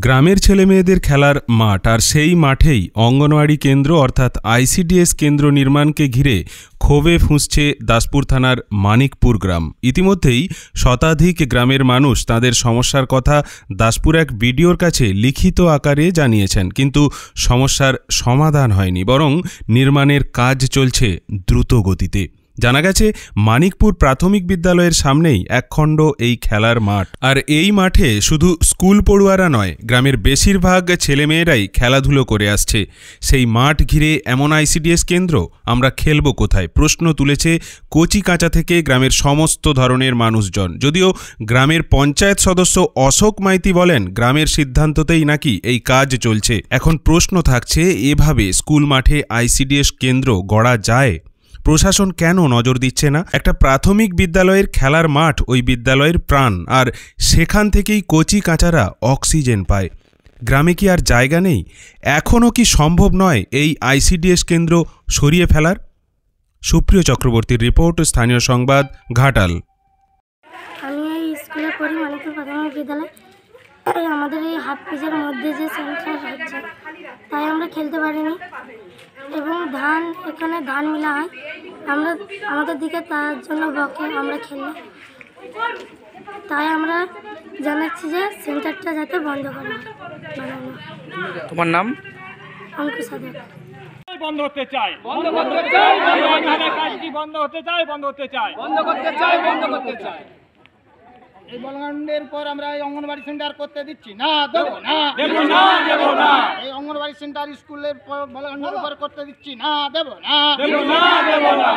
গ্রামের ছেলেমেয়েদের খেলার মাঠ আর সেই মাঠেই অঙ্গনওয়াড়ি কেন্দ্র অর্থাৎ আইসিডিএস কেন্দ্র নির্মাণকে ঘিরে ক্ষোভে ফুঁসছে দাসপুর থানার মানিকপুর গ্রাম। ইতিমধ্যেই শতাধিক গ্রামের মানুষ তাদের সমস্যার কথা দাসপুর এক বিডিওর কাছে লিখিত আকারে জানিয়েছেন, কিন্তু সমস্যার সমাধান হয়নি, বরং নির্মাণের কাজ চলছে দ্রুত গতিতে। জানা গেছে মানিকপুর প্রাথমিক বিদ্যালয়ের সামনেই একখণ্ড এই খেলার মাঠ, আর এই মাঠে শুধু স্কুল পড়ুয়ারা নয়, গ্রামের বেশিরভাগ ছেলেমেয়েরাই খেলাধুলো করে আসছে। সেই মাঠ ঘিরে এমন আইসিডিএস কেন্দ্র, আমরা খেলবো কোথায়? প্রশ্ন তুলেছে কচি কাঁচা থেকে গ্রামের সমস্ত ধরনের মানুষজন। যদিও গ্রামের পঞ্চায়েত সদস্য অশোক মাইতি বলেন, গ্রামের সিদ্ধান্ততেই নাকি এই কাজ চলছে। এখন প্রশ্ন থাকছে, এভাবে স্কুল মাঠে আইসিডিএস কেন্দ্র গড়া যায়? প্রশাসন কেন নজর দিচ্ছে না? একটা প্রাথমিক বিদ্যালয়ের খেলার মাঠ ওই বিদ্যালয়ের প্রাণ, আর সেখান থেকেই কচি কাঁচারা অক্সিজেন পায়। গ্রামে কি আর জায়গা নেই? এখনও কি সম্ভব নয় এই আইসিডিএস কেন্দ্র সরিয়ে ফেলার? সুপ্রিয় চক্রবর্তীর রিপোর্ট, স্থানীয় সংবাদ, ঘাটাল। আমি এই স্কুলে পড়ি, মানিকপুর প্রাথমিক বিদ্যালয়। আমাদের এই হাফ পিচের মধ্যে যে সেন্টার হচ্ছে, তাই আমরা খেলতে পারিনি। এবং এখানে ধান মিলা হয়, আমাদের দিকে তার জন্য বকে আমরা খেললে। তাই আমরা জানাচ্ছি যে সেন্টারটা যাতে বন্ধ করা হয়। তোমার নাম? অঙ্কুশ সাদক। বন্ধ হতে চাই, বন্ধ করতে চাই, কাজটি বন্ধ হতে চাই, বন্ধ করতে চাই, বন্ধ করতে চাই, বন্ধ করতে চাই। এই বলগান্ডের পর আমরা এই অঙ্গনবাড়ি সেন্টার করতে দিচ্ছি না, দেবো না, দেবো না, দেবো না। এই অঙ্গনবাড়ি সেন্টার স্কুলের বলগান্ডের উপর করতে দিচ্ছি না, দেবো না, দেবো না, দেবো না।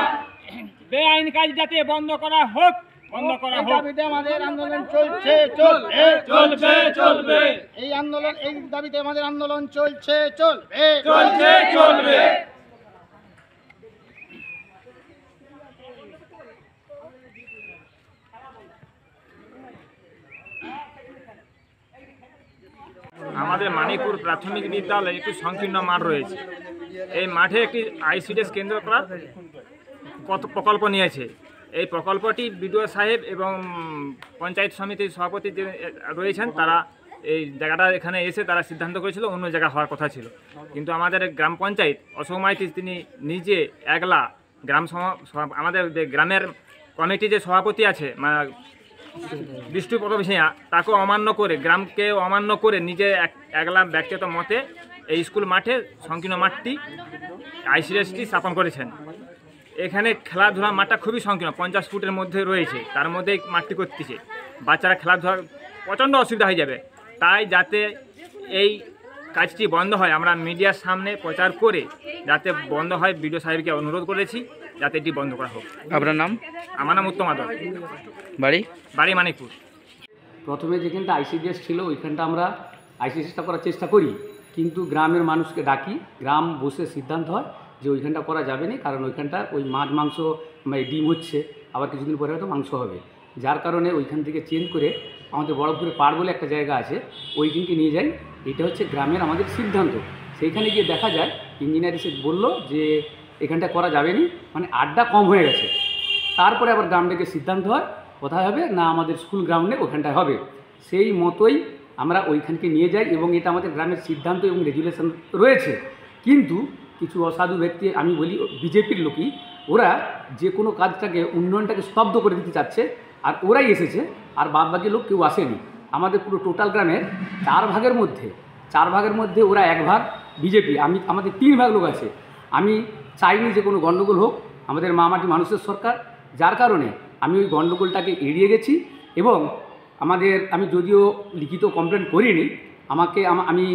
বেআইনি কাজ যাতে বন্ধ করা হোক, বন্ধ করা হোক। দাবিতে আমাদের আন্দোলন চলছে, চলবে, চলবে, চলবে। এই আন্দোলন, এই দাবিতে আমাদের আন্দোলন চলছে, চলবে, চলছে, চলবে। আমাদের মানিকপুর প্রাথমিক বিদ্যালয়ে একটি সংকীর্ণ মাঠ রয়েছে। এই মাঠে একটি আইসিডিএস কেন্দ্র করার প্রকল্প নিয়েছে। এই প্রকল্পটি বিডিও সাহেব এবং পঞ্চায়েত সমিতির সভাপতি যে রয়েছেন, তারা এই জায়গাটা এখানে এসে তারা সিদ্ধান্ত করেছিল অন্য জায়গা হওয়ার কথা ছিল, কিন্তু আমাদের গ্রাম পঞ্চায়েত অশোক মাইতি তিনি নিজে একলা আমাদের গ্রামের কমিটি যে সভাপতি আছে বিষ্ণুপদ ভূঁইয়া, তাকে অমান্য করে, গ্রামকে অমান্য করে নিজে একলা ব্যক্তিগত মতে এই স্কুল মাঠে সংকীর্ণ মাঠটি আইসিডিএসটি স্থাপন করেছেন। এখানে খেলাধুলা মাঠটা খুবই সংকীর্ণ, 50 ফুটের মধ্যে রয়েছে, তার মধ্যে মাঠটি করতেছে। বাচ্চারা খেলাধুলা প্রচণ্ড অসুবিধা হয়ে যাবে। তাই যাতে এই কাজটি বন্ধ হয়, আমরা মিডিয়ার সামনে প্রচার করে যাতে বন্ধ হয়, বিডিও সাহেবকে অনুরোধ করেছি যাতে এটি বন্ধ করা হোক। আপনার নাম? আমার নাম উত্তম আদর, বাড়ি মানিকপুর। প্রথমে যেখানটা আইসিডিএস ছিল ওইখানটা আমরা আইসিডিএসটা করার চেষ্টা করি, কিন্তু গ্রামের মানুষকে ডাকি, গ্রাম বসে সিদ্ধান্ত হয় যে ওইখানটা করা যাবে না, কারণ ওইখানটা ওই মাংস ডিম হচ্ছে, আবার কিছুদিন পরে হয়তো মাংস হবে, যার কারণে ওইখান থেকে চেঞ্জ করে আমাদের বড়পুরে পাড় বলে একটা জায়গা আছে, ওইখানকে নিয়ে যাই। এটা হচ্ছে গ্রামের আমাদের সিদ্ধান্ত। সেইখানে গিয়ে দেখা যায় ইঞ্জিনিয়ার এসে বললো যে এখানটা করা যাবে না, মানে আড্ডা কম হয়ে গেছে। তারপরে আবার গ্রাম থেকে সিদ্ধান্ত হয় কোথায় হবে না, আমাদের স্কুল গ্রাউন্ডে ওখানটায় হবে। সেই মতোই আমরা ওইখানকে নিয়ে যাই এবং এটা আমাদের গ্রামের সিদ্ধান্ত এবং রেগুলেশন রয়েছে। কিন্তু কিছু অসাধু ব্যক্তি, আমি বলি বিজেপির লোকই, ওরা যে কোনো কাজটাকে, উন্নয়নটাকে স্তব্ধ করে দিতে চাচ্ছে, আর ওরাই এসেছে, আর বাদবাকি লোক কেউ আসেনি। আমাদের পুরো টোটাল গ্রামের 4 ভাগের মধ্যে ওরা 1 ভাগ বিজেপি, আমাদের 3 ভাগ লোক আছে। আমি চাইনি যে কোনো গণ্ডগোল হোক, আমাদের মামাটি মানুষের সরকার, যার কারণে আমি ওই গণ্ডগোলটাকে এড়িয়ে গেছি। এবং আমি যদিও লিখিত কমপ্লেন করিনি, আমি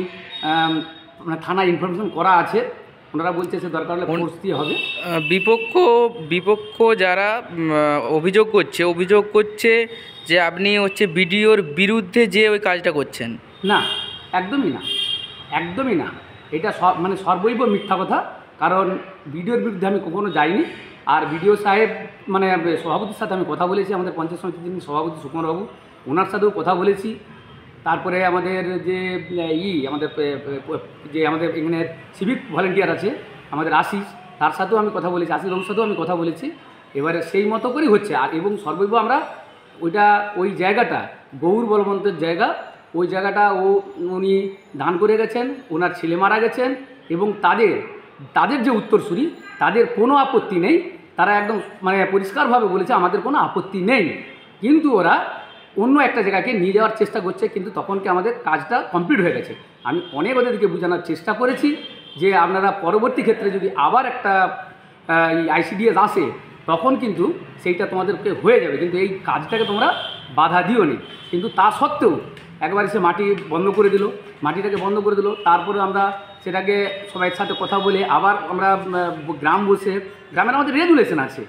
থানায় ইনফরমেশন করা আছে, ওনারা বলছে সে দরকার হলে ফোর্স দিয়ে হবে। বিপক্ষ যারা অভিযোগ করছে যে আপনি বিডিওর বিরুদ্ধে যে ওই কাজটা করছেন। না, একদমই না, এটা সর্বৈব মিথ্যা কথা। কারণ বিডিওর বিরুদ্ধে আমি কখনো যাইনি। আর বিডিও সাহেব সভাপতির সাথে আমি কথা বলেছি, আমাদের পঞ্চায়েত সমিতির যিনি সভাপতি সুকুমারবাবু, ওনার সাথেও কথা বলেছি। তারপরে আমাদের আমাদের এখানে সিভিক ভলেন্টিয়ার আছে আমাদের আশিস, তার সাথেও আমি কথা বলেছি, আশিসবাবুর সাথেও আমি কথা বলেছি। এবারে সেই মতো করেই হচ্ছে। আর এবং সর্বৈব আমরা ওই জায়গাটা গৌর বলবন্তের জায়গা, ওই জায়গাটা উনি দান করে গেছেন, ওনার ছেলে মারা গেছেন, এবং তাদের যে উত্তরসূরি তাদের কোনো আপত্তি নেই। তারা একদম মানে পরিষ্কারভাবে বলেছে আমাদের কোনো আপত্তি নেই, কিন্তু ওরা অন্য একটা জায়গাকে নিয়ে যাওয়ার চেষ্টা করছে। কিন্তু তখন কি আমাদের কাজটা কমপ্লিট হয়ে গেছে। আমি অনেক ওদেরকে বোঝানোর চেষ্টা করেছি যে আপনারা পরবর্তী ক্ষেত্রে যদি আবার একটা আইসিডিএস আসে তখন কিন্তু সেইটা তোমাদেরকে হয়ে যাবে, কিন্তু এই কাজটাকে তোমরা বাধা দিও নি। কিন্তু তা সত্ত্বেও একবার সে মাটিটাকে বন্ধ করে দিল। তারপরে আমরা সেটাকে সবাই সাথে কথা বলে আবার আমরা গ্রামের আমাদের রেজুলেশন আছে,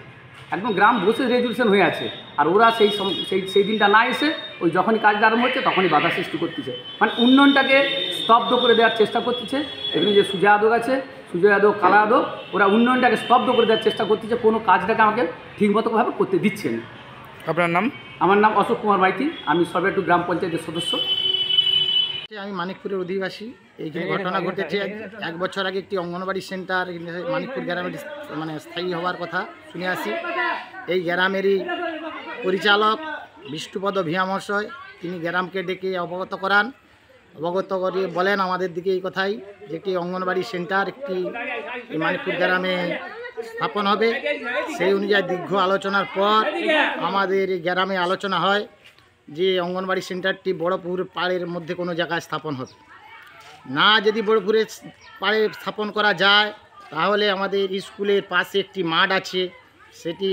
একদম গ্রাম বসে রেজুলেশন হয়ে আছে, আর ওরা সেই দিনটা না এসে ওই যখনই কাজটা আরম্ভ হচ্ছে তখনই বাধা সৃষ্টি করতেছে, মানে উন্নয়নটাকে স্তব্ধ করে দেওয়ার চেষ্টা করতেছে। এখানে যে সুজয় যাদব আছে, সুজয় যাদব, কালা যাদব, ওরা উন্নয়নটাকে স্তব্ধ করে দেওয়ার চেষ্টা করতেছে, কোনো কাজটাকে আমাকে ঠিকমতোভাবে করতে দিচ্ছে না। আপনার নাম? আমার নাম অশোক কুমার মাইতি, আমি সরবেটু গ্রাম পঞ্চায়েতের সদস্য। আমি মানিকপুরের অধিবাসী। এইখানে ঘটনা ঘটেছে 1 বছর আগে একটি অঙ্গনবাড়ি সেন্টার মানিকপুর গ্রামের মানে স্থায়ী হওয়ার কথা শুনে আসি। এই গ্রামেরই পরিচালক বিষ্ণুপদ ভিয়া মহাশয় তিনি গ্রামকে ডেকে অবগত করে বলেন আমাদের দিকে এই কথাই যে একটি অঙ্গনবাড়ি সেন্টার একটি মানিকপুর গ্রামে স্থাপন হবে। সেই অনুযায়ী দীর্ঘ আলোচনার পর আমাদের এই গ্রামে আলোচনা হয় যে অঙ্গনবাড়ি সেন্টারটি বড়পুর পাড়ের মধ্যে কোনো জায়গায় স্থাপন হবে না। যদি বড়পুরের পাড়ে স্থাপন করা যায় তাহলে আমাদের স্কুলের পাশে একটি মাঠ আছে, সেটি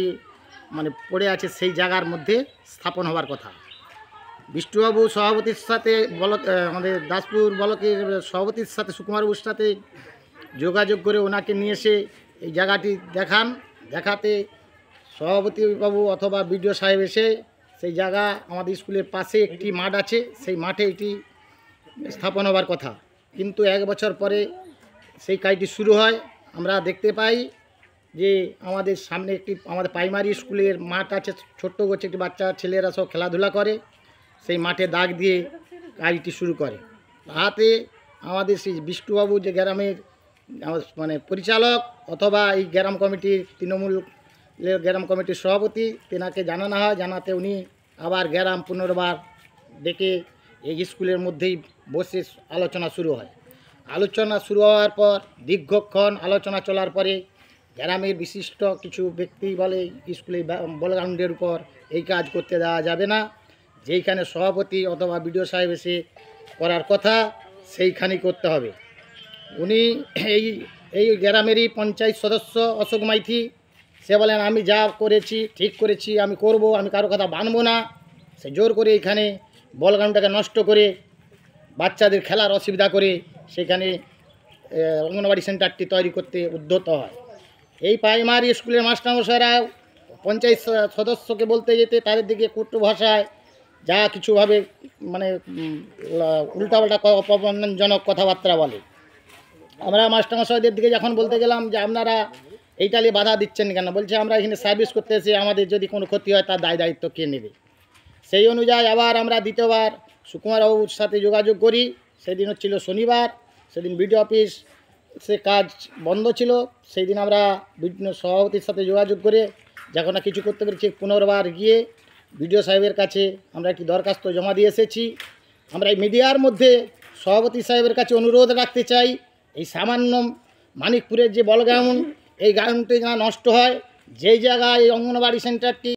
মানে পড়ে আছে, সেই জায়গার মধ্যে স্থাপন হওয়ার কথা। বিষ্ণুবাবু সভাপতির সাথে আমাদের দাসপুর ব্লকের সভাপতির সাথে সুকুমারবাবুর সাথে যোগাযোগ করে ওনাকে নিয়ে এসে এই জায়গাটি দেখাতে সভাপতিবাবু অথবা বিডিও সাহেব এসে সেই জায়গা আমাদের স্কুলের পাশে একটি মাঠ আছে, সেই মাঠে এটি স্থাপন হবার কথা। কিন্তু 1 বছর পরে সেই কাজটি শুরু হয়। আমরা দেখতে পাই যে আমাদের সামনে আমাদের প্রাইমারি স্কুলের মাঠ আছে, ছোট্ট গোছে একটি বাচ্চা ছেলেরা সব খেলাধুলা করে, সেই মাঠে দাগ দিয়ে কাজটি শুরু করে। তাহাতে আমাদের সেই বিষ্ণুবাবু যে গ্রামের মানে পরিচালক অথবা এই গ্রাম কমিটির তৃণমূল গ্রাম কমিটির সভাপতি, তেনাকে জানানো হয়। জানাতে উনি আবার গ্রাম পুনর্বার ডেকে এই স্কুলের মধ্যেই বসে আলোচনা শুরু হয়। আলোচনা শুরু হওয়ার পর দীর্ঘক্ষণ আলোচনা চলার পরে গ্রামের বিশিষ্ট কিছু ব্যক্তি বলে স্কুলে বলগ্রাউন্ডের উপর এই কাজ করতে দেওয়া যাবে না, যেইখানে সভাপতি অথবা বিডিও সাহেব এসে করার কথা সেইখানেই করতে হবে। উনি এই গ্রামেরই পঞ্চায়েত সদস্য অশোক মাইতি, সে বলেন আমি যা করেছি ঠিক করেছি, আমি করব, আমি কারো কথা মানব না। সে জোর করে এখানে বলগ্রাউন্ডটাকে নষ্ট করে বাচ্চাদের খেলার অসুবিধা করে সেখানে অঙ্গনবাড়ি সেন্টারটি তৈরি করতে উদ্যত হয়। এই প্রাইমারি স্কুলের মাস্টারমশাইরা পঞ্চায়েত সদস্যকে বলতে যেতে তাদের দিকে কটু ভাষায় যা কিছুভাবে মানে উল্টাপাল্টা অপমানজনক কথাবার্তা বলে। আমরা মাস্টারমশাইদের দিকে যখন বলতে গেলাম যে আপনারা এইটা নিয়ে বাধা দিচ্ছেন কেন, বলছে আমরা এখানে সার্ভিস করতে এসে আমাদের যদি কোনো ক্ষতি হয় তার দায়িত্ব কে নেবে। সেই অনুযায়ী আবার আমরা দ্বিতীয়বার সুকুমারবাবুর সাথে যোগাযোগ করি। সেদিন হচ্ছিল শনিবার, সেদিন বিডিও অফিস সে কাজ বন্ধ ছিল। সেই দিন আমরা সভাপতির সাথে যোগাযোগ করে যখন না কিছু করতে পেরেছি পুনর্বার গিয়ে বিডিও সাহেবের কাছে আমরা একটি দরখাস্ত জমা দিয়ে এসেছি। আমরা এই মিডিয়ার মধ্যে সভাপতি সাহেবের কাছে অনুরোধ রাখতে চাই, এই সামান্য মানিকপুরের যে বলগ্রাউন্ড, এই গ্রাউন্ডটি যেন নষ্ট হয়, যেই জায়গায় এই অঙ্গনবাড়ি সেন্টারটি